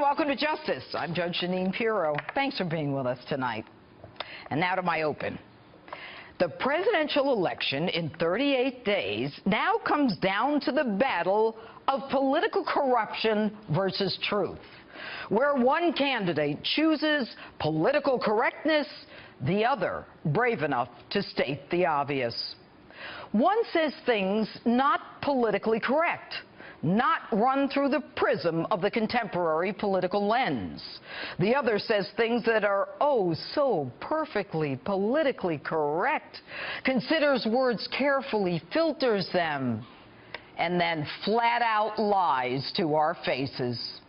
welcome to Justice. I'm Judge Jeanine Do. Thanks for being with us tonight. And now to my open. The presidential election in 38 days now comes down to the battle of political corruption versus truth, where one candidate chooses political correctness, the other brave enough to state the obvious. One says things not politically correct, not run through the prism of the contemporary political lens. The other says things that are, oh, so perfectly politically correct, considers words carefully, filters them, and then flat out lies to our faces.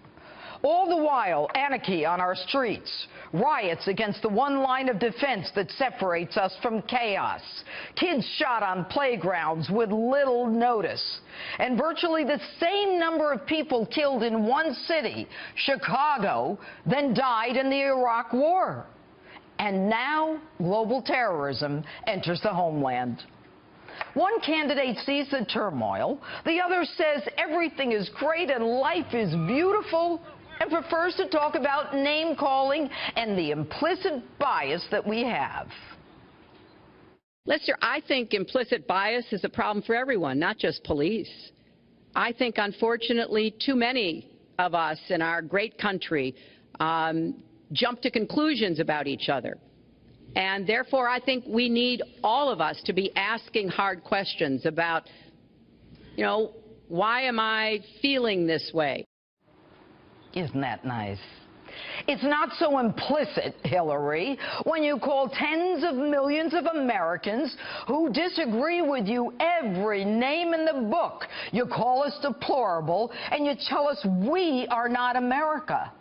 All the while, anarchy on our streets, riots against the one line of defense that separates us from chaos, kids shot on playgrounds with little notice, and virtually the same number of people killed in one city, Chicago, than died in the Iraq War. And now global terrorism enters the homeland. One candidate sees the turmoil, the other says everything is great and life is beautiful, and prefers to talk about name-calling and the implicit bias that we have. Lester, I think implicit bias is a problem for everyone, not just police. I think, unfortunately, too many of us in our great country jump to conclusions about each other. And therefore, I think we need all of us to be asking hard questions about, why am I feeling this way? Isn't that nice? It's not so implicit, Hillary, when you call tens of millions of Americans who disagree with you every name in the book. You call us deplorable, and you tell us we are not America.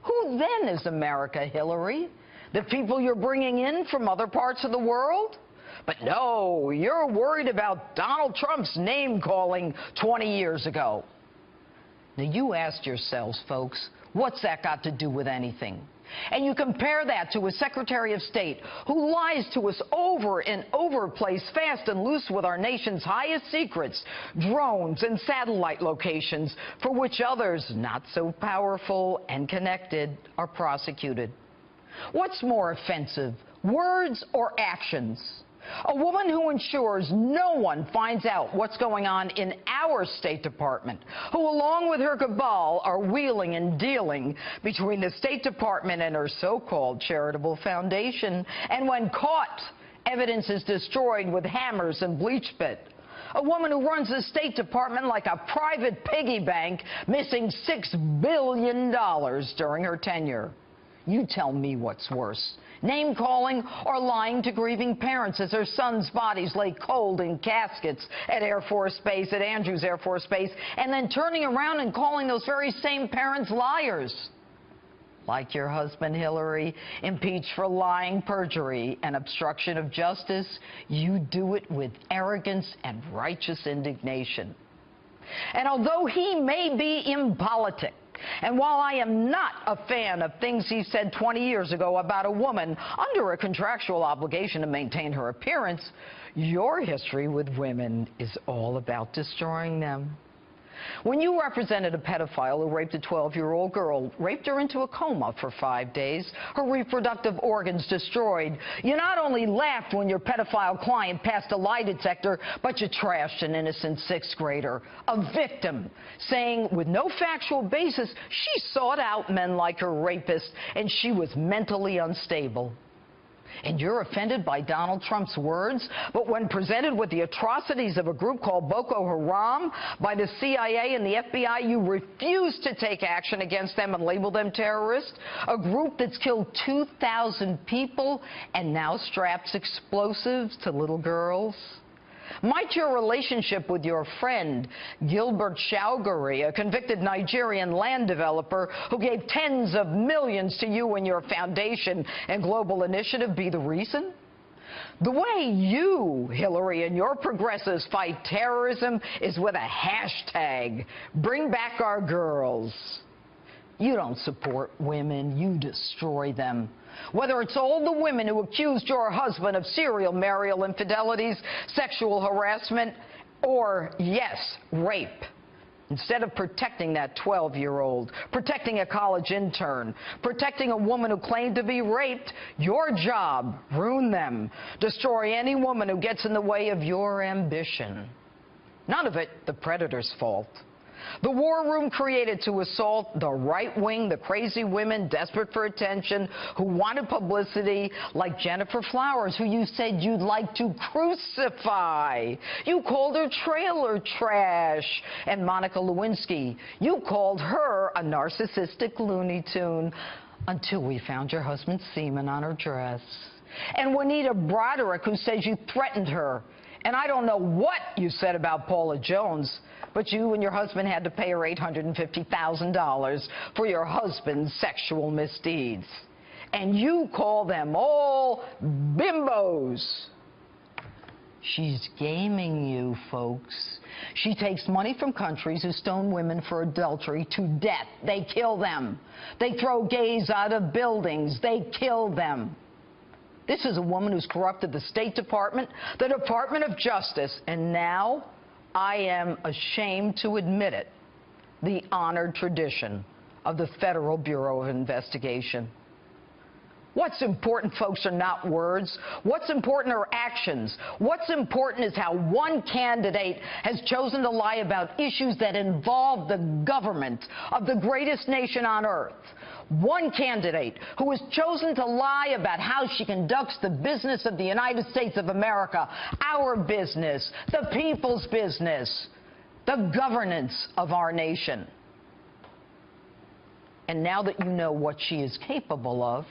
Who then is America, Hillary? The people you're bringing in from other parts of the world? But no, you're worried about Donald Trump's name-calling 20 years ago. Now, you asked yourselves, folks, what's that got to do with anything? And you compare that to a Secretary of State who lies to us over and over, plays fast and loose with our nation's highest secrets, drones and satellite locations, for which others, not so powerful and connected, are prosecuted. What's more offensive, words or actions? A woman who ensures no one finds out what's going on in our State Department, who along with her cabal are wheeling and dealing between the State Department and her so-called charitable foundation, and when caught, evidence is destroyed with hammers and bleach pit. A woman who runs the State Department like a private piggy bank, missing $6 billion during her tenure. You tell me what's worse. Name-calling or lying to grieving parents as their sons' bodies lay cold in caskets at Air Force Base, at Andrews Air Force Base, and then turning around and calling those very same parents liars. Like your husband, Hillary, impeached for lying, perjury, and obstruction of justice, you do it with arrogance and righteous indignation. And although he may be impolitic, and while I am not a fan of things he said 20 years ago about a woman under a contractual obligation to maintain her appearance, your history with women is all about destroying them. When you represented a pedophile who raped a 12-year-old girl, raped her into a coma for 5 days, her reproductive organs destroyed, you not only laughed when your pedophile client passed a lie detector, but you trashed an innocent sixth grader, a victim, saying with no factual basis she sought out men like her rapist and she was mentally unstable. And you're offended by Donald Trump's words, but when presented with the atrocities of a group called Boko Haram by the CIA and the FBI, you refuse to take action against them and label them terrorists, a group that's killed 2,000 people and now straps explosives to little girls. Might your relationship with your friend, Gilbert Chaugary, a convicted Nigerian land developer who gave tens of millions to you and your foundation and global initiative, be the reason? The way you, Hillary, and your progressives fight terrorism is with a hashtag, Bring Back Our Girls. You don't support women, you destroy them. Whether it's all the women who accused your husband of serial marital infidelities, sexual harassment, or, yes, rape. Instead of protecting that 12-year-old, protecting a college intern, protecting a woman who claimed to be raped, your job, ruin them. Destroy any woman who gets in the way of your ambition. None of it the predator's fault. The war room created to assault the right wing, the crazy women desperate for attention, who wanted publicity, like Jennifer Flowers, who you said you'd like to crucify. You called her trailer trash. And Monica Lewinsky, you called her a narcissistic Looney Tune, until we found your husband's semen on her dress. And Juanita Broderick, who says you threatened her. And I don't know what you said about Paula Jones, but you and your husband had to pay her $850,000 for your husband's sexual misdeeds. And you call them all bimbos. She's gaming you, folks. She takes money from countries who stone women for adultery to death. They kill them. They throw gays out of buildings. They kill them. This is a woman who's corrupted the State Department, the Department of Justice, and now, I am ashamed to admit it, the honored tradition of the Federal Bureau of Investigation. What's important, folks, are not words. What's important are actions. What's important is how one candidate has chosen to lie about issues that involve the government of the greatest nation on earth. One candidate who has chosen to lie about how she conducts the business of the United States of America, our business, the people's business, the governance of our nation. And now that you know what she is capable of,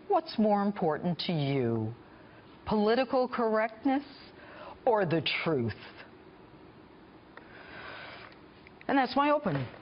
what's more important to you? Political correctness or the truth? And that's my opening.